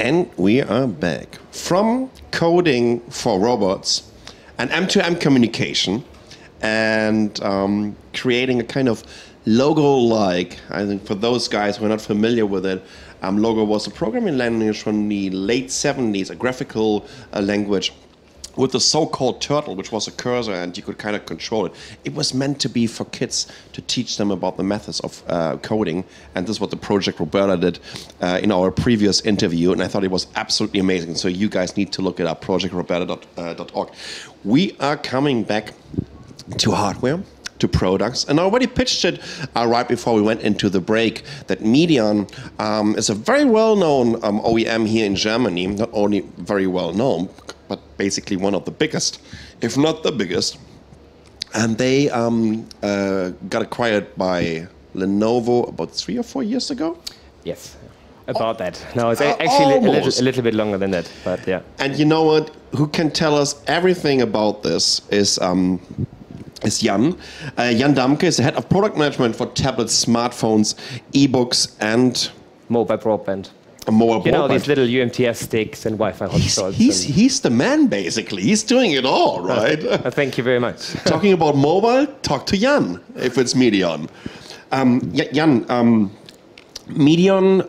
And we are back. From coding for robots and M2M communication and creating a kind of logo-like, I think for those guys who are not familiar with it, Logo was a programming language from the late 70s, a graphical language with the so-called turtle, which was a cursor, and you could kind of control it. It was meant to be for kids to teach them about the methods of coding, and this is what the Project Roberta did in our previous interview, and I thought it was absolutely amazing. So you guys need to look it up, projectroberta.org. We are coming back to hardware, to products, and I already pitched it right before we went into the break that Medion is a very well-known OEM here in Germany, not only very well-known, but basically one of the biggest, if not the biggest. And they got acquired by Lenovo about 3 or 4 years ago? Yes, about that. No, it's actually a little bit longer than that, but yeah. And you know what? Who can tell us everything about this is Jan. Jan Damke is the head of product management for tablets, smartphones, e-books, and mobile broadband. You know, these little UMTS sticks and Wi-Fi hotspots. He's the man, basically. He's doing it all, right? Thank you very much. Talking about mobile, talk to Jan, if it's Medion. Jan, Medion,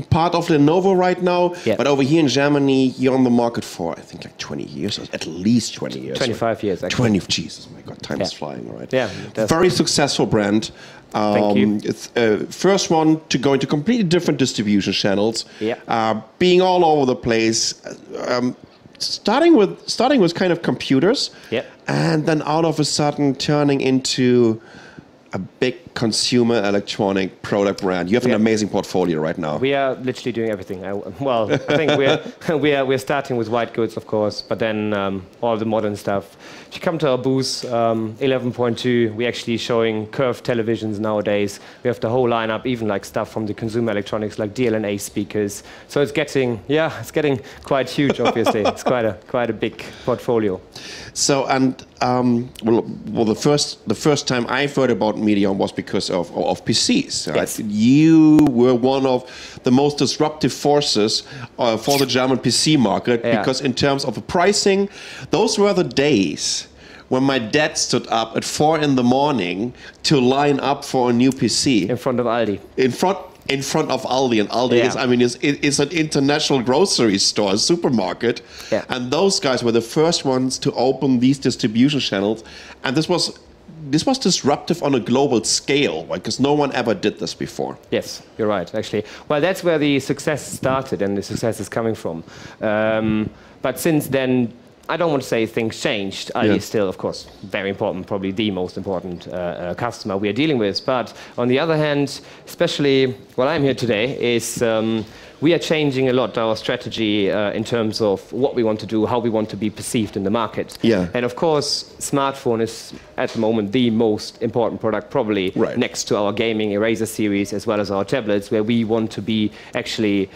part of Lenovo right now, but over here in Germany, you're on the market for, I think, like 20 years, or at least 20 years. 25 years, actually. Jesus, my God, time is flying, right? Yeah. Very successful brand. Thank you. It's first one to go into completely different distribution channels, being all over the place, starting with kind of computers, and then all of a sudden turning into a big consumer electronic product brand. You have an amazing portfolio right now. We are literally doing everything. Well, I think we're starting with white goods, of course, but then all the modern stuff. If you come to our booth, 11.2, we're actually showing curved televisions nowadays. We have the whole lineup, even like stuff from the consumer electronics, like DLNA speakers. So it's getting quite huge. Obviously, it's quite a big portfolio. So well, the first time I've heard about Medion was because of PCs. Right? Yes. You were one of the most disruptive forces for the German PC market because in terms of the pricing, those were the days when my dad stood up at 4 in the morning to line up for a new PC. In front of Aldi. In front of Aldi, and Aldi is an international grocery store, supermarket, and those guys were the first ones to open these distribution channels, and this was disruptive on a global scale, right? Because no one ever did this before. Yes, you're right, actually. Well, that's where the success started, and the success is coming from. But since then, I don't want to say things changed. Aldi is still, of course, very important, probably the most important customer we are dealing with. But on the other hand, especially what I'm here today is we are changing a lot our strategy in terms of what we want to do, how we want to be perceived in the market. And of course, smartphone is at the moment the most important product, probably next to our gaming Eraser series as well as our tablets, where we want to be actually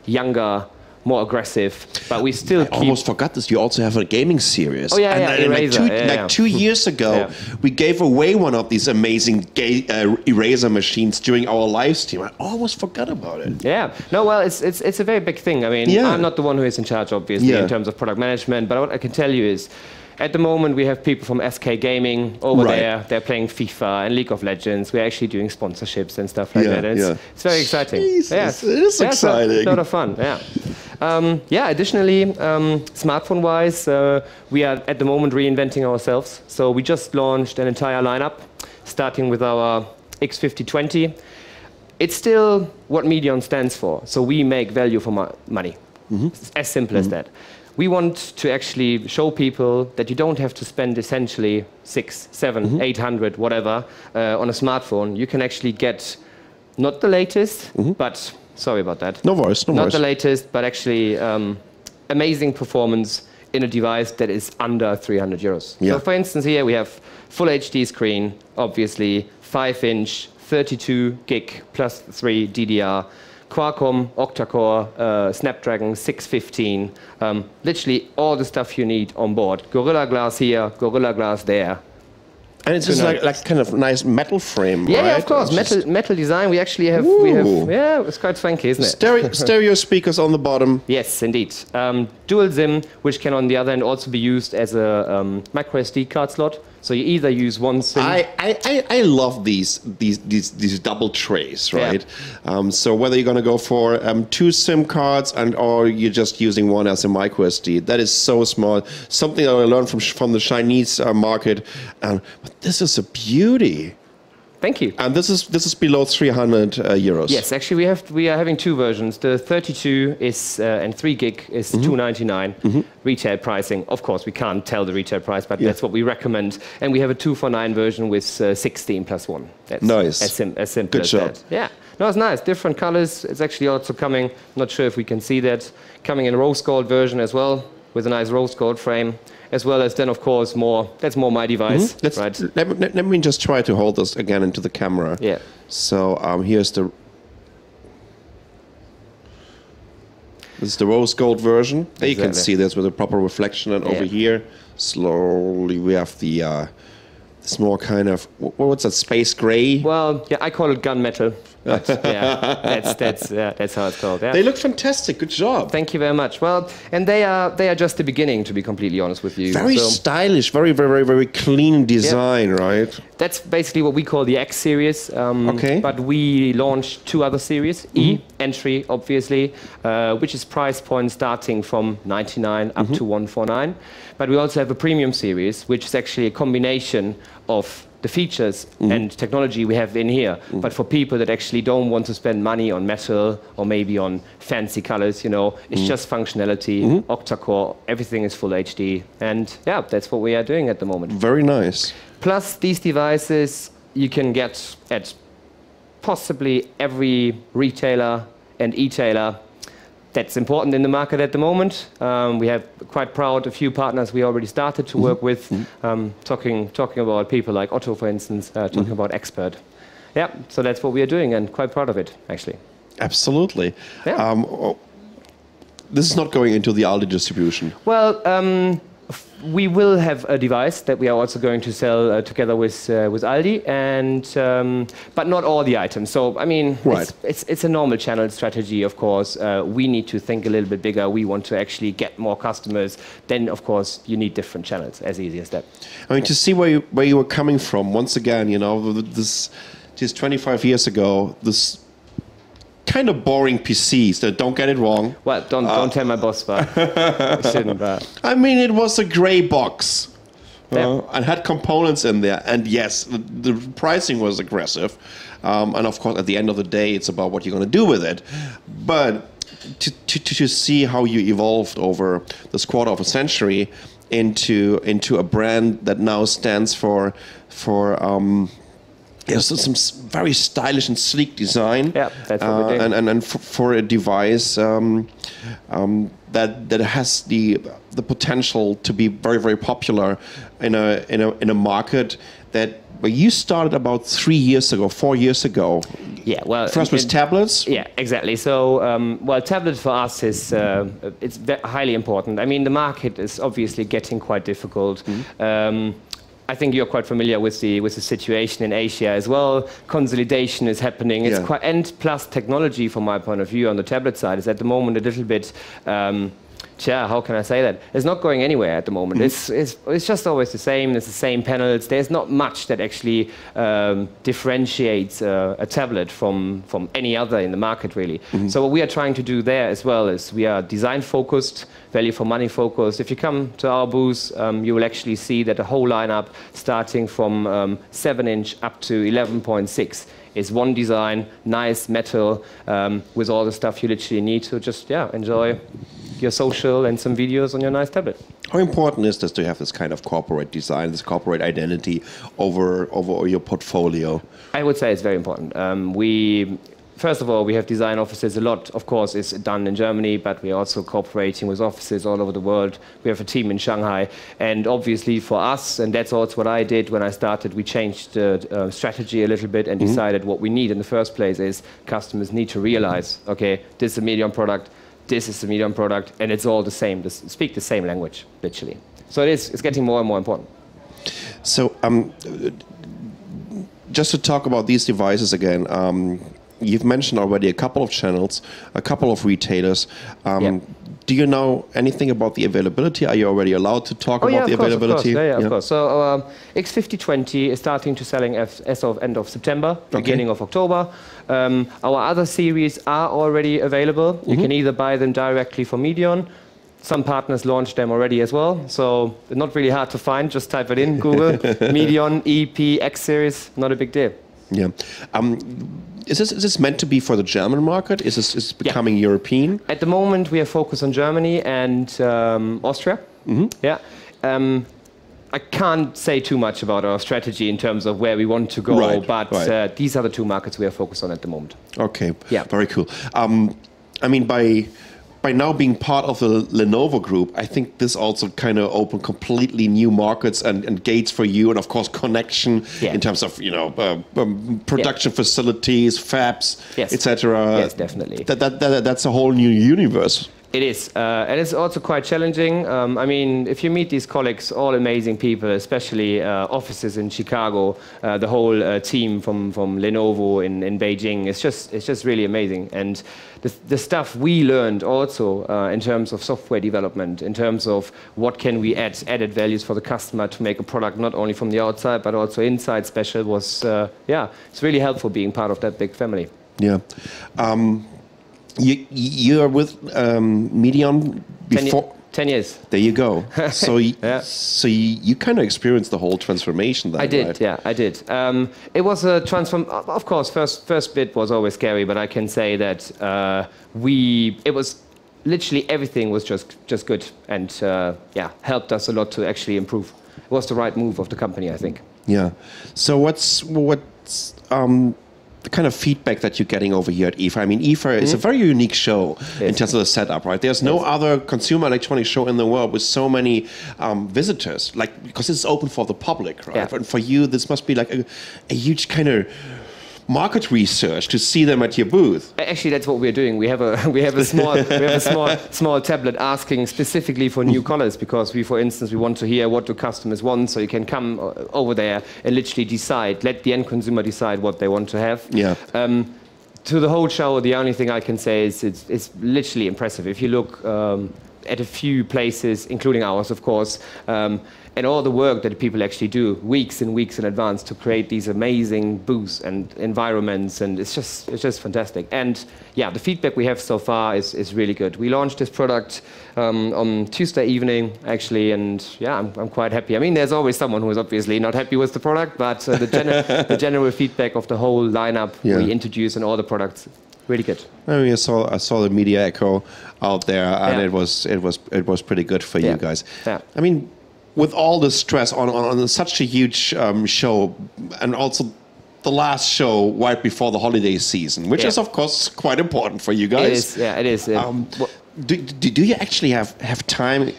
younger, more aggressive, but we still I almost forgot this. You also have a gaming series. Oh, yeah, Eraser. Like 2 years ago, we gave away one of these amazing Eraser machines during our live stream. I almost forgot about it. Yeah. No, well, it's a very big thing. I mean, I'm not the one who is in charge, obviously, in terms of product management, but what I can tell you is, at the moment, we have people from SK Gaming over there. They're playing FIFA and League of Legends. We're actually doing sponsorships and stuff like that. It's very exciting. Jesus, it is exciting. It's a lot of fun, additionally, smartphone-wise, we are at the moment reinventing ourselves. So we just launched an entire lineup, starting with our X5020. It's still what Medion stands for. So we make value for money. It's as simple as that. We want to actually show people that you don't have to spend essentially 600, 700, 800, whatever, on a smartphone. You can actually get not the latest, but sorry about that. No worries, Not the latest, but actually amazing performance in a device that is under 300 euros. So for instance, here we have full HD screen, obviously 5-inch, 32 gig plus 3 DDR. Qualcomm octa-core Snapdragon 615, literally all the stuff you need on board. Gorilla Glass here, Gorilla Glass there. And it's just like kind of nice metal frame, yeah, right? Yeah, of course, metal design. We actually have, yeah, it's quite swanky, isn't it? Stereo speakers on the bottom. Yes, indeed. Dual SIM, which can on the other end also be used as a micro SD card slot. So you either use one SIM. I love these double trays, right? Yeah. So whether you're going to go for 2 SIM cards or you're just using one as a micro SD, that is so smart. Something that I learned from the Chinese market. But this is a beauty. Thank you. And this is below 300 euros. Yes, actually we are having 2 versions. The 32 is and 3 gig is 299 retail pricing. Of course, we can't tell the retail price, but that's what we recommend. And we have a 249 version with 16 plus 1. That's nice. As simple Good as job. that. Yeah. No, it's nice. Different colors. It's actually also coming. Not sure if we can see that. Coming in rose gold version as well, with a nice rose gold frame. As well as then, of course, that's more my device. Right? Let me just try to hold this again into the camera. Yeah. So here's this is the rose gold version. There you can see this with a proper reflection. And over here, slowly we have the it's more kind of, what's that, space gray? Well, yeah, I call it gunmetal. But yeah, that's how it's called. Yeah. They look fantastic. Good job. Thank you very much. Well, and they are just the beginning, to be completely honest with you. Very stylish, very, very, very clean design, right? That's basically what we call the X series. Okay. But we launched 2 other series. E, entry, obviously, which is price point starting from 99 up to 149. But we also have a premium series, which is actually a combination of the features and technology we have in here, but for people that actually don't want to spend money on metal or maybe on fancy colors, it's just functionality, octa-core, everything is full HD, and yeah, that's what we are doing at the moment. Very nice. Plus, these devices you can get at possibly every retailer and e-tailer that's important in the market at the moment. We have quite proud a few partners we already started to work with, talking about people like Otto, for instance, talking about Expert. Yeah, so that's what we are doing, and quite proud of it, actually. Absolutely. Yeah. This is not going into the Aldi distribution. Well, we will have a device that we are also going to sell together with Aldi, and but not all the items. So I mean, it's a normal channel strategy. Of course, we need to think a little bit bigger. We want to actually get more customers. Then, of course, you need different channels. As easy as that. I mean, to see where you were coming from. Once again, this 25 years ago, this kind of boring PCs. That don't get it wrong. Well, don't tell my boss, but I shouldn't. I mean, it was a gray box and had components in there. And yes, the pricing was aggressive. And of course, at the end of the day, it's about what you're going to do with it. But to see how you evolved over this quarter of a century into a brand that now stands for some very stylish and sleek design. Yeah, that's what we do. And for a device that has the potential to be very, very popular in a market where you started about 4 years ago. Yeah, well, first was tablets. Yeah, exactly. So, well, tablets for us is it's highly important. I mean, the market is obviously getting quite difficult. I think you're quite familiar with the situation in Asia as well. Consolidation is happening. It's quite, and plus technology, from my point of view, on the tablet side is at the moment a little bit. How can I say that? It's not going anywhere at the moment. It's just always the same. It's the same panels. There's not much that actually differentiates a tablet from any other in the market, really. So what we are trying to do there as well is we are design focused, value for money focused. If you come to our booth, you will actually see that the whole lineup, starting from 7-inch up to 11.6, is one design, nice metal, with all the stuff you literally need to just enjoy your social and some videos on your nice tablet. How important is this to have this kind of corporate design, this corporate identity over your portfolio? I would say it's very important. First of all, we have design offices. A lot, of course, is done in Germany, but we're also cooperating with offices all over the world. We have a team in Shanghai. And obviously for us, and that's also what I did when I started, we changed the strategy a little bit and decided what we need in the first place is customers need to realize, okay, this is a Medion product, this is a Medion product, and it's all the same. Speak the same language, literally. So it's getting more and more important. So, just to talk about these devices again, you've mentioned already a couple of channels, a couple of retailers. Do you know anything about the availability? Are you already allowed to talk about the availability? Of course. So X5020 is starting to selling as of end of September, beginning of October. Our other series are already available. You can either buy them directly from Medion. Some partners launched them already as well, so they're not really hard to find. Just type it in, Google, Medion, EP, X series, not a big deal. Yeah. Is this meant to be for the German market? Is this becoming European? At the moment, we are focused on Germany and Austria. Yeah. I can't say too much about our strategy in terms of where we want to go, but these are the two markets we are focused on at the moment. Okay. Yeah. Very cool. I mean, by now being part of the Lenovo group, I think this also kind of opened completely new markets and gates for you, and of course connection in terms of production facilities, fabs, etc. Yes, definitely. That's a whole new universe. It is, and it's also quite challenging. I mean, if you meet these colleagues, all amazing people, especially offices in Chicago, the whole team from Lenovo in Beijing, it's just really amazing. And the stuff we learned also in terms of software development, in terms of what can we add added values for the customer to make a product not only from the outside but also inside special was, it's really helpful being part of that big family. Yeah. You are with Medion before 10 years. There you go. So you kind of experienced the whole transformation then, I did, right? yeah, I did. It was a of course, first bit was always scary, but I can say that it was literally everything was just good and helped us a lot to actually improve. It was the right move of the company, I think. Yeah. So what's the kind of feedback that you're getting over here at IFA? I mean, IFA is a very unique show in terms of the setup, right? There's no other consumer electronics show in the world with so many visitors, because it's open for the public, right? And for you, this must be like a huge kind of market research to see them at your booth. Actually, that's what we're doing. We have a small tablet asking specifically for new colors, because for instance, we want to hear what do customers want, so you can come over there and literally decide, let the end consumer decide what they want to have. Yeah. To the whole show, the only thing I can say is it's literally impressive. If you look at a few places, including ours, of course, and all the work that people actually do weeks and weeks in advance to create these amazing booths and environments, and it's just fantastic. And yeah, the feedback we have so far is really good. We launched this product on Tuesday evening, actually, and yeah, I'm quite happy. I mean, there's always someone who is obviously not happy with the product, but the general feedback of the whole lineup we introduced and all the products, really good. I mean, I saw the Media Echo out there, and it was pretty good for you guys. Yeah. I mean, with all the stress on such a huge show, and also the last show right before the holiday season, which is of course quite important for you guys. It is. Do you actually have time,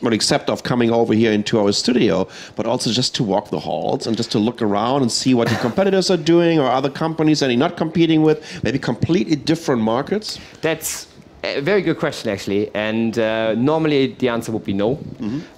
except of coming over here into our studio, but also just to walk the halls and just to look around and see what your competitors are doing, or other companies that you're not competing with, maybe completely different markets? That's a very good question, actually. And normally the answer would be no.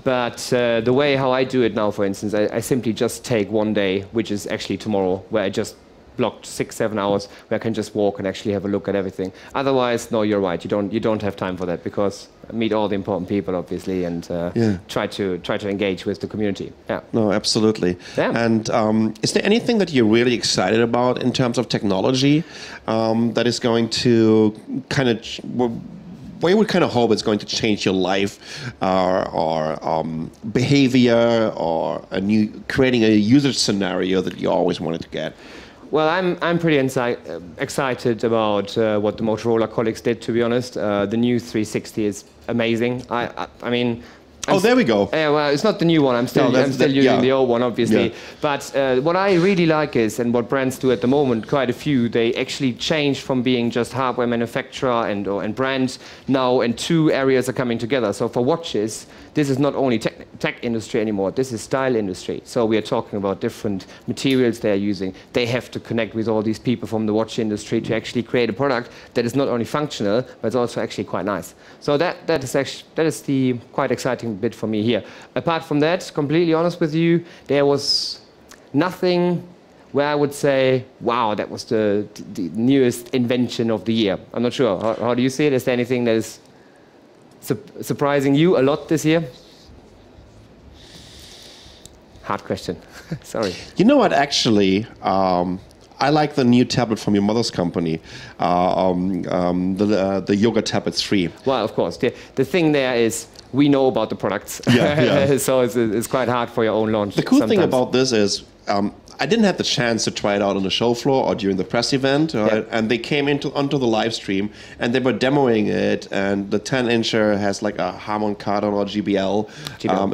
But the way how I do it now, for instance, I simply just take one day, which is actually tomorrow, where I just blocked 6-7 hours where I can just walk and actually have a look at everything. Otherwise, no, you're right. You don't have time for that, because I meet all the important people, obviously, and try to engage with the community. Yeah. No, absolutely. Yeah. And is there anything that you're really excited about in terms of technology that is going to kind of where you would kind of hope it's going to change your life or behavior, or creating a user scenario that you always wanted to get? Well, I'm pretty excited about what the Motorola colleagues did, to be honest. The new 360 is amazing. I mean... there we go. Yeah, well, it's not the new one. I'm still using the old one, obviously. Yeah. But what I really like is, and what brands do at the moment, quite a few, they actually change from being just hardware manufacturer and brand now, and two areas are coming together. So for watches, this is not only tech industry anymore, this is style industry. So we are talking about different materials they are using. They have to connect with all these people from the watch industry to actually create a product that is not only functional, but it's also actually quite nice. So that is the quite exciting bit for me here. Apart from that, completely honest with you, there was nothing where I would say, wow, that was the newest invention of the year. I'm not sure. How do you see it? Is there anything that is surprising you a lot this year? Hard question. Sorry. You know what, actually, I like the new tablet from your mother's company, the Yoga Tablet 3. Well, of course. The thing there is, we know about the products. Yeah. So it's quite hard for your own launch. The cool thing about this is, I didn't have the chance to try it out on the show floor or during the press event, right? And they came onto the live stream and they were demoing it, and the 10-incher has like a Harman Kardon or GBL.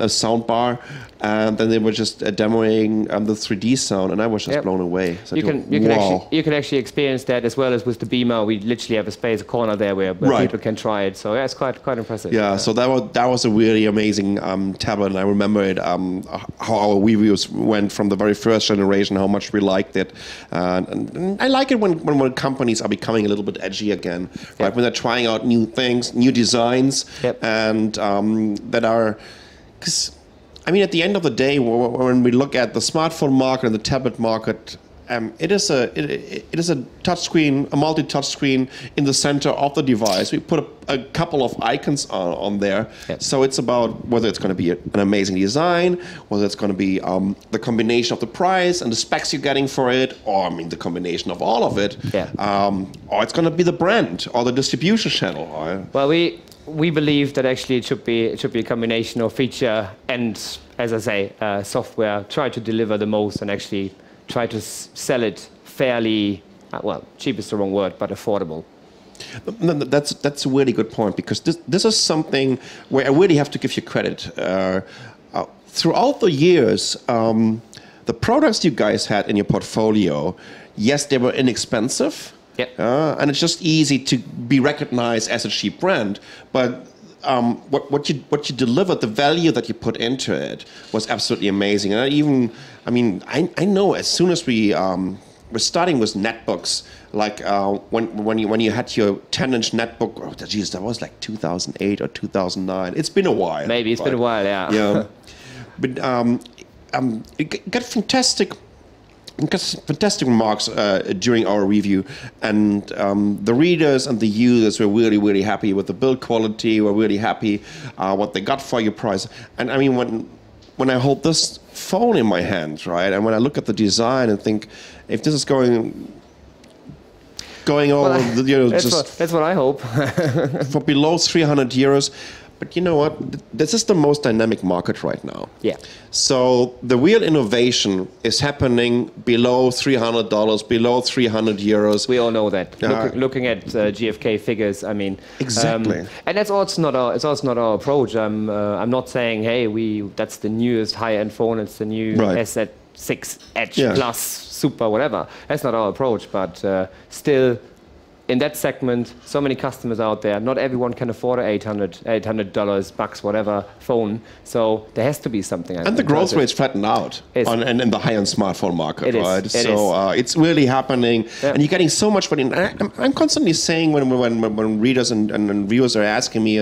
A sound bar, and then they were just demoing the 3D sound, and I was just blown away. So you can actually experience that as well as with the Beamer. We literally have a corner there where people can try it. So yeah, it's quite impressive. Yeah, so that was a really amazing tablet, and I remember it how our reviews went from the very first generation, how much we liked it, and I like it when companies are becoming a little bit edgy again, right? When they're trying out new things, new designs, and that are, because I mean, at the end of the day, when we look at the smartphone market and the tablet market, it is a touchscreen, a multi-touch screen in the center of the device. We put a couple of icons on there. So it's about whether it's going to be an amazing design, whether it's going to be the combination of the price and the specs you're getting for it, or I mean the combination of all of it, or it's going to be the brand or the distribution channel. Well, we believe that actually it should be a combination of feature and, as I say, software. Try to deliver the most and actually try to sell it fairly. Well, cheap is the wrong word, but affordable. That's a really good point, because this is something where I really have to give you credit. Throughout the years, the products you guys had in your portfolio, yes, they were inexpensive. And it's just easy to be recognized as a cheap brand, but what you delivered, the value that you put into it, was absolutely amazing. And I know as soon as we're starting with netbooks, like when you had your 10-inch netbook, oh geez, that was like 2008 or 2009. It's been a while. Maybe it's been a while, yeah. But it got fantastic remarks during our review, and the readers and the users were really, really happy with the build quality, were really happy what they got for your price. And I mean, when I hold this phone in my hand, right, and when I look at the design and think, if this is going over, that's what I hope. For below 300 euros. But you know what? This is the most dynamic market right now. Yeah. So the real innovation is happening below $300, below 300 euros. We all know that. Looking at GfK figures, I mean. Exactly. And that's also not our approach. I'm not saying, hey, that's the newest high-end phone. It's the new SZ6 Edge Plus Super, whatever. That's not our approach. But still, in that segment, so many customers out there. Not everyone can afford an $800 bucks, whatever phone. So there has to be something. And the growth rates flatten out in the high-end smartphone market, right? It's really happening, and you're getting so much for it. I'm constantly saying when readers and viewers are asking me,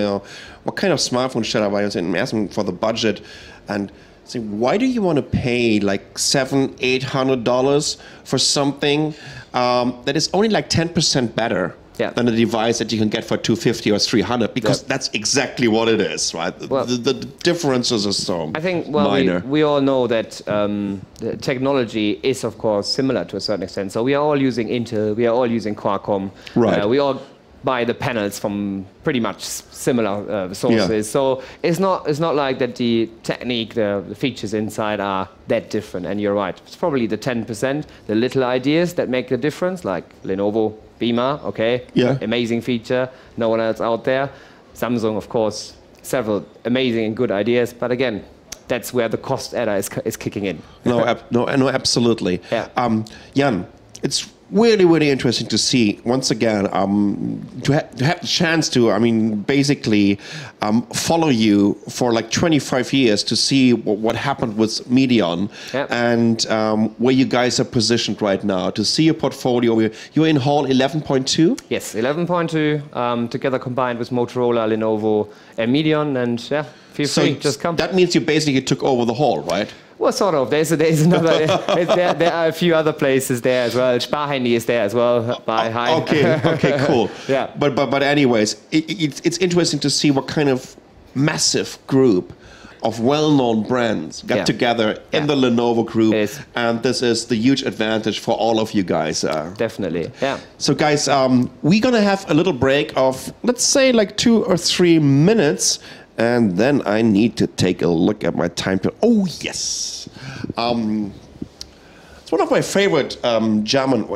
what kind of smartphone should I buy? I'm asking for the budget, and say, why do you want to pay like $700-800 for something that is only like 10% better than a device that you can get for $250 or $300? Because that's exactly what it is, right? Well, the differences are so minor. We all know that the technology is, of course, similar to a certain extent. So we are all using Intel, we are all using Qualcomm. Right. We all buy the panels from pretty much similar sources. So it's not like that the technique, the features inside are that different. And you're right. It's probably the 10%, the little ideas that make the difference, like Lenovo Beamer, amazing feature, no one else out there. Samsung, of course, several amazing and good ideas. But again, that's where the cost adder is kicking in. No, absolutely. Yeah. Jan, it's really, really interesting to see, once again, to have the chance to, I mean, basically follow you for like 25 years to see what happened with Medion and where you guys are positioned right now, to see your portfolio. You're in Hall 11.2? Yes, 11.2, together combined with Motorola, Lenovo, and Medion, and yeah, feel free, just come. That means you basically took over the hall, right? Well, sort of. There's another. there are a few other places there as well. Sparhandy is there as well. Okay, cool. Yeah. But anyways, it's interesting to see what kind of massive group of well-known brands got together in the Lenovo group, and this is the huge advantage for all of you guys. Definitely. Yeah. So, guys, we're gonna have a little break of, let's say, like 2 or 3 minutes. And then I need to take a look at my time. Oh, yes. It's one of my favorite German